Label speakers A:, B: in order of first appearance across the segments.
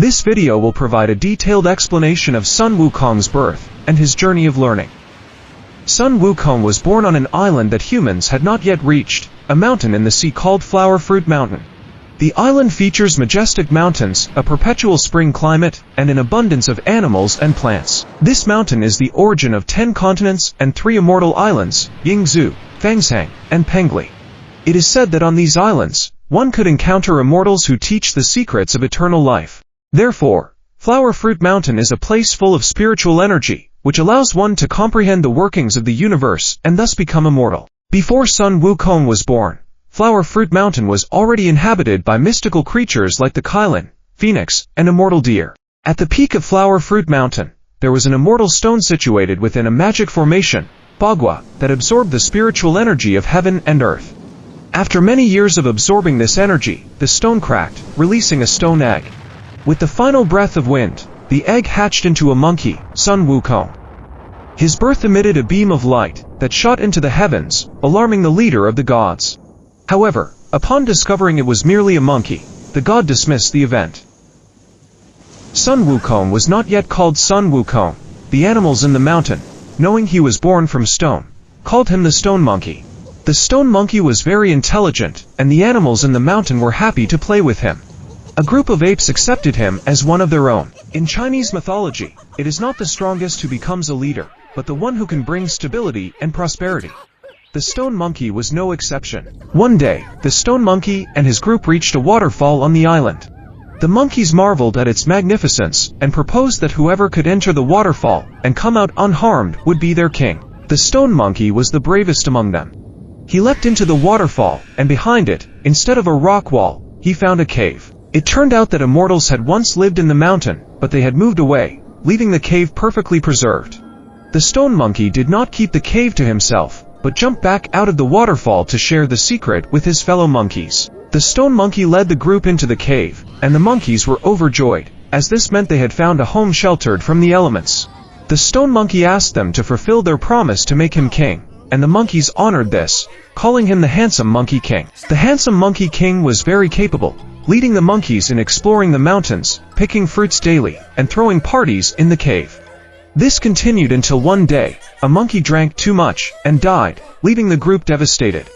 A: This video will provide a detailed explanation of Sun Wukong's birth and his journey of learning. Sun Wukong was born on an island that humans had not yet reached, a mountain in the sea called Flower Fruit Mountain. The island features majestic mountains, a perpetual spring climate, and an abundance of animals and plants. This mountain is the origin of 10 continents and 3 immortal islands, Yingzhou, Fangsang, and Pengli. It is said that on these islands, one could encounter immortals who teach the secrets of eternal life. Therefore, Flower Fruit Mountain is a place full of spiritual energy, which allows one to comprehend the workings of the universe and thus become immortal. Before Sun Wukong was born, Flower Fruit Mountain was already inhabited by mystical creatures like the Kylin, Phoenix, and immortal deer. At the peak of Flower Fruit Mountain, there was an immortal stone situated within a magic formation, Bagua, that absorbed the spiritual energy of heaven and earth. After many years of absorbing this energy, the stone cracked, releasing a stone egg. With the final breath of wind, the egg hatched into a monkey, Sun Wukong. His birth emitted a beam of light that shot into the heavens, alarming the leader of the gods. However, upon discovering it was merely a monkey, the god dismissed the event. Sun Wukong was not yet called Sun Wukong. The animals in the mountain, knowing he was born from stone, called him the stone monkey. The stone monkey was very intelligent, and the animals in the mountain were happy to play with him. A group of apes accepted him as one of their own. In Chinese mythology, it is not the strongest who becomes a leader, but the one who can bring stability and prosperity. The stone monkey was no exception. One day, the stone monkey and his group reached a waterfall on the island. The monkeys marveled at its magnificence and proposed that whoever could enter the waterfall and come out unharmed would be their king. The stone monkey was the bravest among them. He leapt into the waterfall, and behind it, instead of a rock wall, he found a cave. It turned out that immortals had once lived in the mountain, but they had moved away, leaving the cave perfectly preserved. The stone monkey did not keep the cave to himself, but jumped back out of the waterfall to share the secret with his fellow monkeys. The stone monkey led the group into the cave, and the monkeys were overjoyed, as this meant they had found a home sheltered from the elements. The stone monkey asked them to fulfill their promise to make him king, and the monkeys honored this, calling him the Handsome Monkey King. The Handsome Monkey King was very capable, leading the monkeys in exploring the mountains, picking fruits daily, and throwing parties in the cave. This continued until one day, a monkey drank too much and died, leaving the group devastated.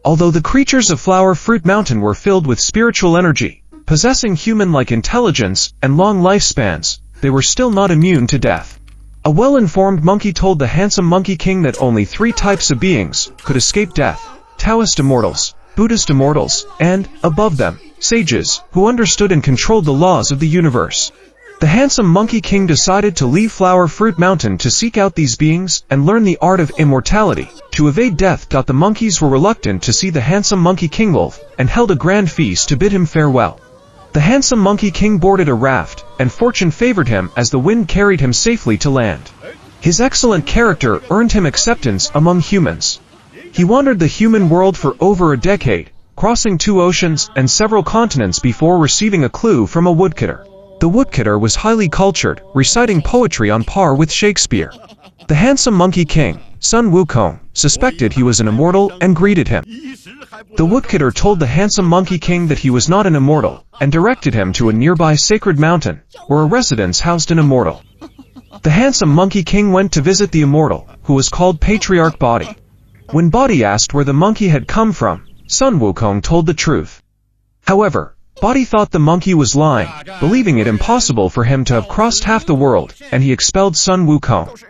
A: Although the creatures of Flower Fruit Mountain were filled with spiritual energy, possessing human-like intelligence and long lifespans, they were still not immune to death. A well-informed monkey told the Handsome Monkey King that only 3 types of beings could escape death: Taoist immortals, Buddhist immortals, and, above them, sages, who understood and controlled the laws of the universe. The Handsome Monkey King decided to leave Flower Fruit Mountain to seek out these beings and learn the art of immortality. To evade death, the monkeys were reluctant to see the Handsome Monkey King wolf, and held a grand feast to bid him farewell. The Handsome Monkey King boarded a raft, and fortune favored him as the wind carried him safely to land. His excellent character earned him acceptance among humans. He wandered the human world for over a decade, crossing 2 oceans and several continents before receiving a clue from a woodcutter. The woodcutter was highly cultured, reciting poetry on par with Shakespeare. The Handsome Monkey King, Sun Wukong, suspected he was an immortal and greeted him. The woodcutter told the Handsome Monkey King that he was not an immortal, and directed him to a nearby sacred mountain, where a residence housed an immortal. The Handsome Monkey King went to visit the immortal, who was called Patriarch Body. When Body asked where the monkey had come from, Sun Wukong told the truth. However, Body thought the monkey was lying, believing it impossible for him to have crossed half the world, and he expelled Sun Wukong.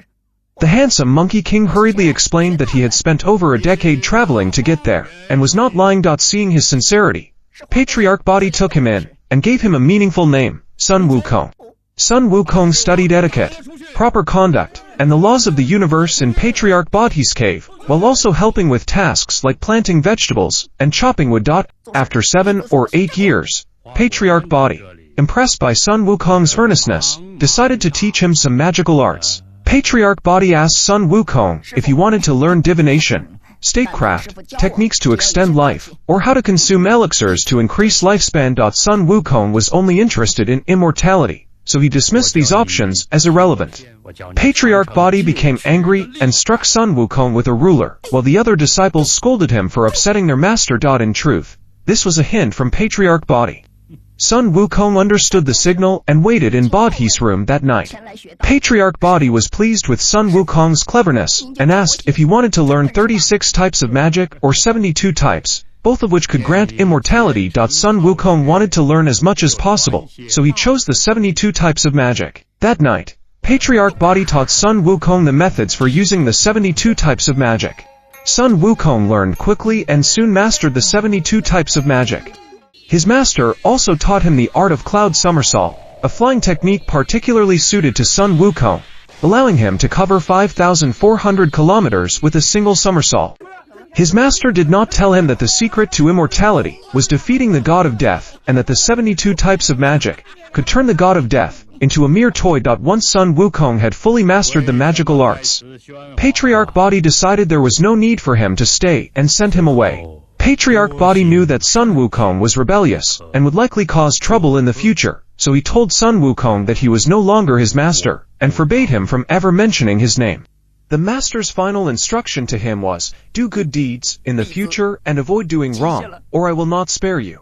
A: The Handsome Monkey King hurriedly explained that he had spent over a decade traveling to get there, and was not lying. Seeing his sincerity, Patriarch Body took him in, and gave him a meaningful name, Sun Wukong. Sun Wukong studied etiquette, proper conduct, and the laws of the universe in Patriarch Body's cave, while also helping with tasks like planting vegetables and chopping wood. After 7 or 8 years, Patriarch Body, impressed by Sun Wukong's earnestness, decided to teach him some magical arts. Patriarch Body asked Sun Wukong if he wanted to learn divination, statecraft, techniques to extend life, or how to consume elixirs to increase lifespan. Sun Wukong was only interested in immortality, so he dismissed these options as irrelevant. Patriarch Body became angry and struck Sun Wukong with a ruler, while the other disciples scolded him for upsetting their master. In truth, this was a hint from Patriarch Body. Sun Wukong understood the signal and waited in Bodhi's room that night. Patriarch Bodhi was pleased with Sun Wukong's cleverness, and asked if he wanted to learn 36 types of magic or 72 types, both of which could grant immortality. Sun Wukong wanted to learn as much as possible, so he chose the 72 types of magic. That night, Patriarch Bodhi taught Sun Wukong the methods for using the 72 types of magic. Sun Wukong learned quickly and soon mastered the 72 types of magic. His master also taught him the art of cloud somersault, a flying technique particularly suited to Sun Wukong, allowing him to cover 5,400 kilometers with a single somersault. His master did not tell him that the secret to immortality was defeating the god of death, and that the 72 types of magic could turn the god of death into a mere toy. Once Sun Wukong had fully mastered the magical arts, Patriarch Bodhi decided there was no need for him to stay and sent him away. Patriarch Bodhi knew that Sun Wukong was rebellious and would likely cause trouble in the future, so he told Sun Wukong that he was no longer his master, and forbade him from ever mentioning his name. The master's final instruction to him was, "Do good deeds in the future and avoid doing wrong, or I will not spare you."